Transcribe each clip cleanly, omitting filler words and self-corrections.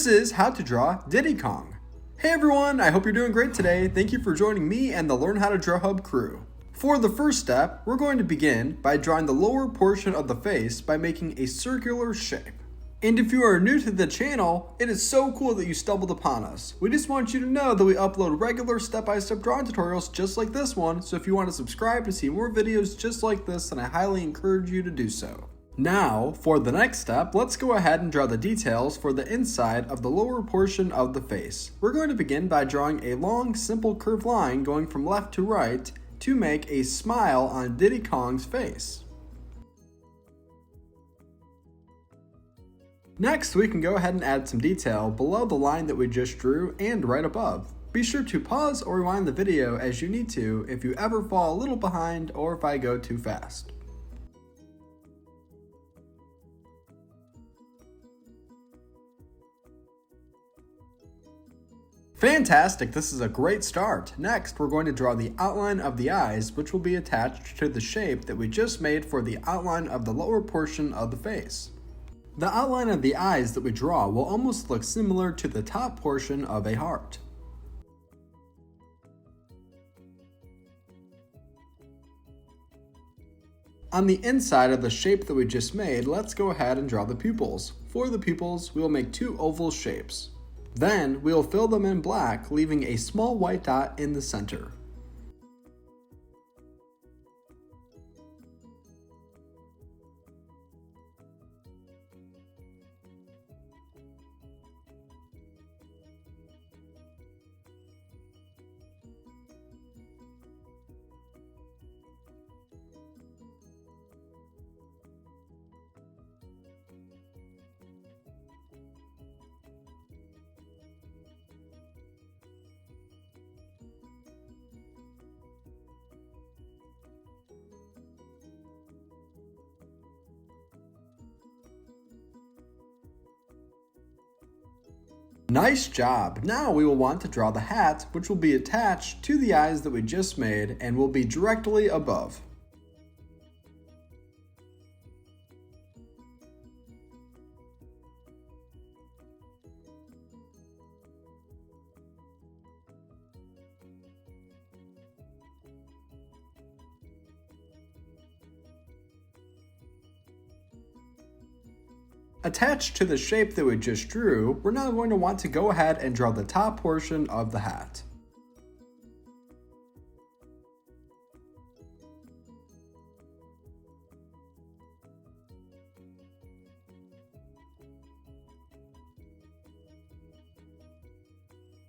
This is how to draw Diddy Kong. Hey everyone, I hope you're doing great today. Thank you for joining me and the Learn How to Draw Hub crew. For the first step, we're going to begin by drawing the lower portion of the face by making a circular shape. And if you are new to the channel, it is so cool that you stumbled upon us. We just want you to know that we upload regular step-by-step drawing tutorials just like this one, so if you want to subscribe to see more videos just like this, then I highly encourage you to do so. Now, for the next step, let's go ahead and draw the details for the inside of the lower portion of the face. We're going to begin by drawing a long, simple curved line going from left to right to make a smile on Diddy Kong's face. Next, we can go ahead and add some detail below the line that we just drew and right above. Be sure to pause or rewind the video as you need to if you ever fall a little behind or if I go too fast. Fantastic, this is a great start. Next, we're going to draw the outline of the eyes, which will be attached to the shape that we just made for the outline of the lower portion of the face. The outline of the eyes that we draw will almost look similar to the top portion of a heart. On the inside of the shape that we just made, let's go ahead and draw the pupils. For the pupils, we will make two oval shapes. Then, we will fill them in black, leaving a small white dot in the center. Nice job! Now we will want to draw the hat, which will be attached to the eyes that we just made and will be directly above. Attached to the shape that we just drew, we're now going to want to go ahead and draw the top portion of the hat.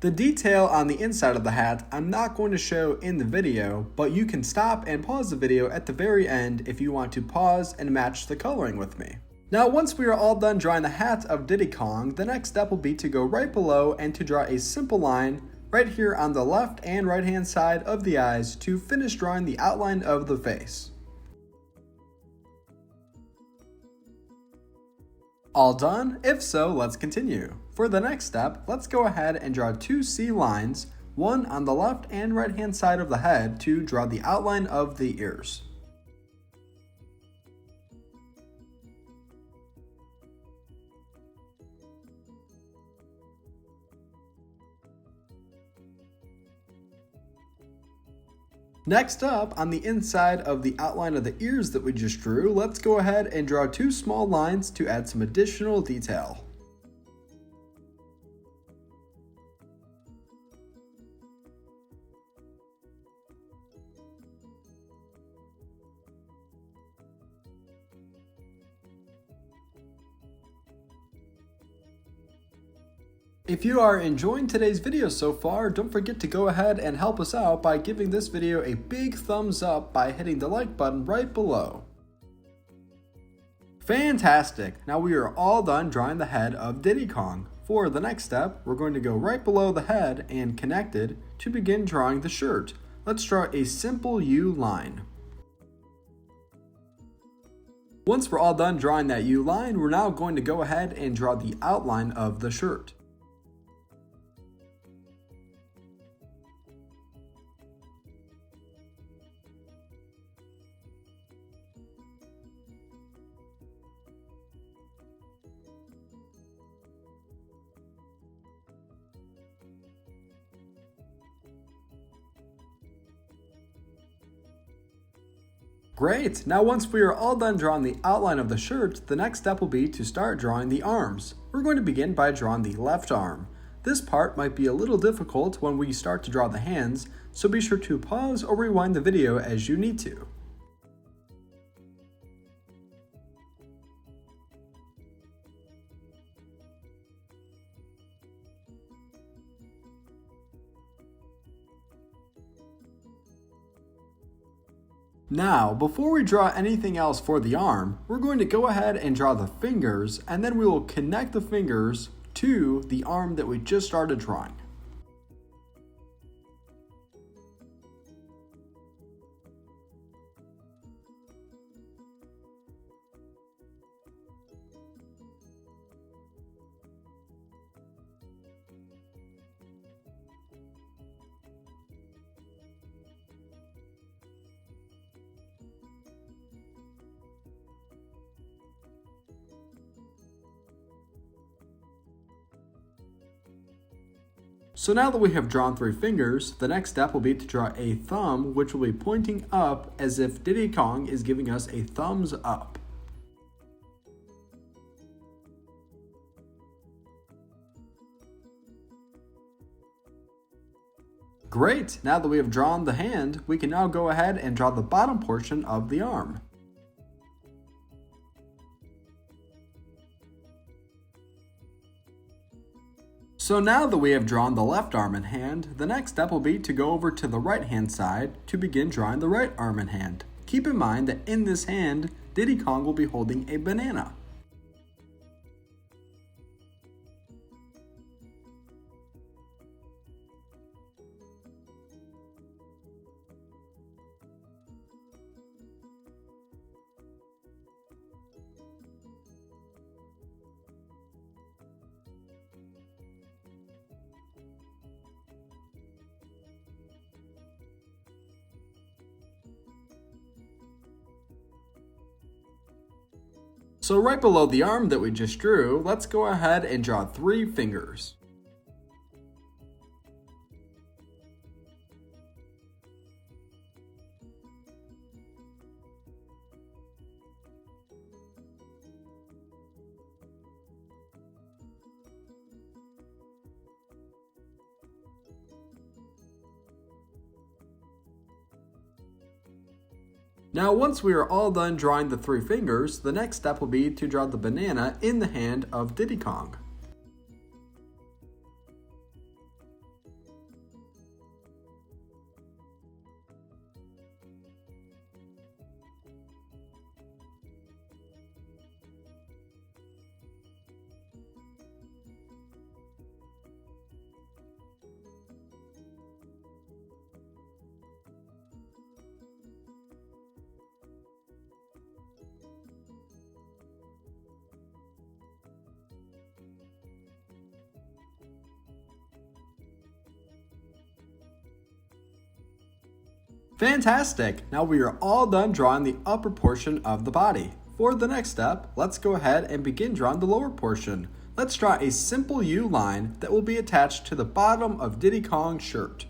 The detail on the inside of the hat I'm not going to show in the video, but you can stop and pause the video at the very end if you want to pause and match the coloring with me. Now, once we are all done drawing the hat of Diddy Kong, the next step will be to go right below and to draw a simple line right here on the left and right hand side of the eyes to finish drawing the outline of the face. All done? If so, let's continue. For the next step, let's go ahead and draw two C lines, one on the left and right hand side of the head to draw the outline of the ears. Next up, on the inside of the outline of the ears that we just drew, let's go ahead and draw two small lines to add some additional detail. If you are enjoying today's video so far, don't forget to go ahead and help us out by giving this video a big thumbs up by hitting the like button right below. Fantastic! Now we are all done drawing the head of Diddy Kong. For the next step, we're going to go right below the head and connected to begin drawing the shirt. Let's draw a simple U line. Once we're all done drawing that U line, we're now going to go ahead and draw the outline of the shirt. Great! Now once we are all done drawing the outline of the shirt, the next step will be to start drawing the arms. We're going to begin by drawing the left arm. This part might be a little difficult when we start to draw the hands, so be sure to pause or rewind the video as you need to. Now, before we draw anything else for the arm, we're going to go ahead and draw the fingers, and then we will connect the fingers to the arm that we just started drawing. So now that we have drawn 3 fingers, the next step will be to draw a thumb, which will be pointing up as if Diddy Kong is giving us a thumbs up. Great! Now that we have drawn the hand, we can now go ahead and draw the bottom portion of the arm. So now that we have drawn the left arm and hand, the next step will be to go over to the right hand side to begin drawing the right arm and hand. Keep in mind that in this hand, Diddy Kong will be holding a banana. So right below the arm that we just drew, let's go ahead and draw 3 fingers. Now once we are all done drawing the 3 fingers, the next step will be to draw the banana in the hand of Diddy Kong. Fantastic! Now we are all done drawing the upper portion of the body. For the next step, let's go ahead and begin drawing the lower portion. Let's draw a simple U line that will be attached to the bottom of Diddy Kong's shirt.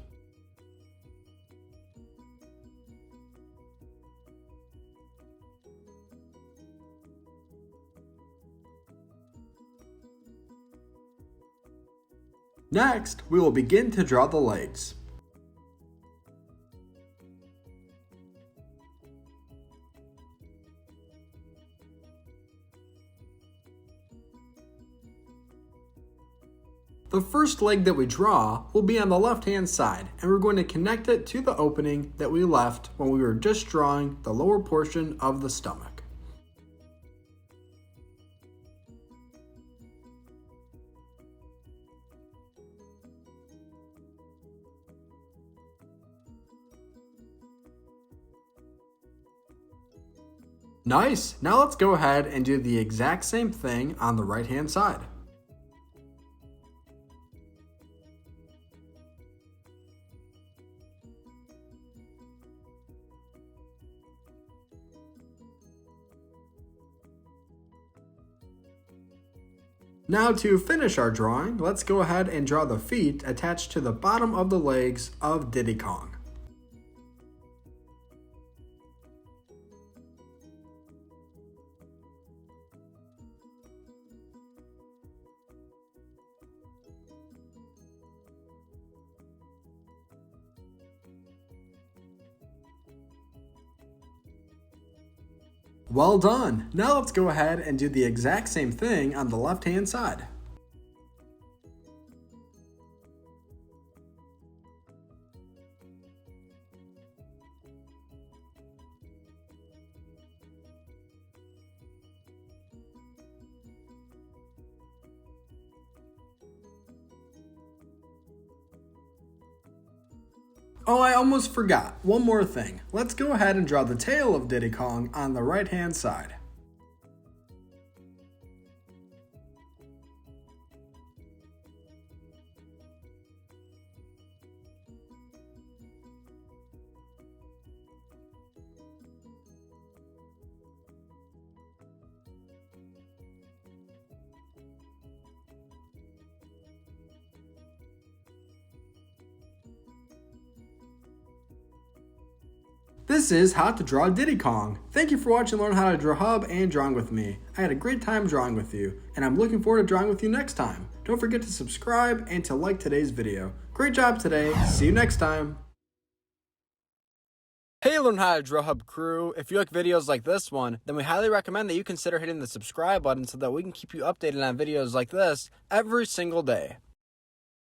Next, we will begin to draw the legs. The first leg that we draw will be on the left-hand side, and we're going to connect it to the opening that we left when we were just drawing the lower portion of the stomach. Nice! Now let's go ahead and do the exact same thing on the right-hand side. Now to finish our drawing, let's go ahead and draw the feet attached to the bottom of the legs of Diddy Kong. Well done! Now let's go ahead and do the exact same thing on the left hand side. Oh, I almost forgot. One more thing. Let's go ahead and draw the tail of Diddy Kong on the right hand side. This is How to Draw Diddy Kong. Thank you for watching Learn How to Draw Hub and drawing with me. I had a great time drawing with you, and I'm looking forward to drawing with you next time. Don't forget to subscribe and to like today's video. Great job today. See you next time. Hey Learn How to Draw Hub crew, if you like videos like this one, then we highly recommend that you consider hitting the subscribe button so that we can keep you updated on videos like this every single day.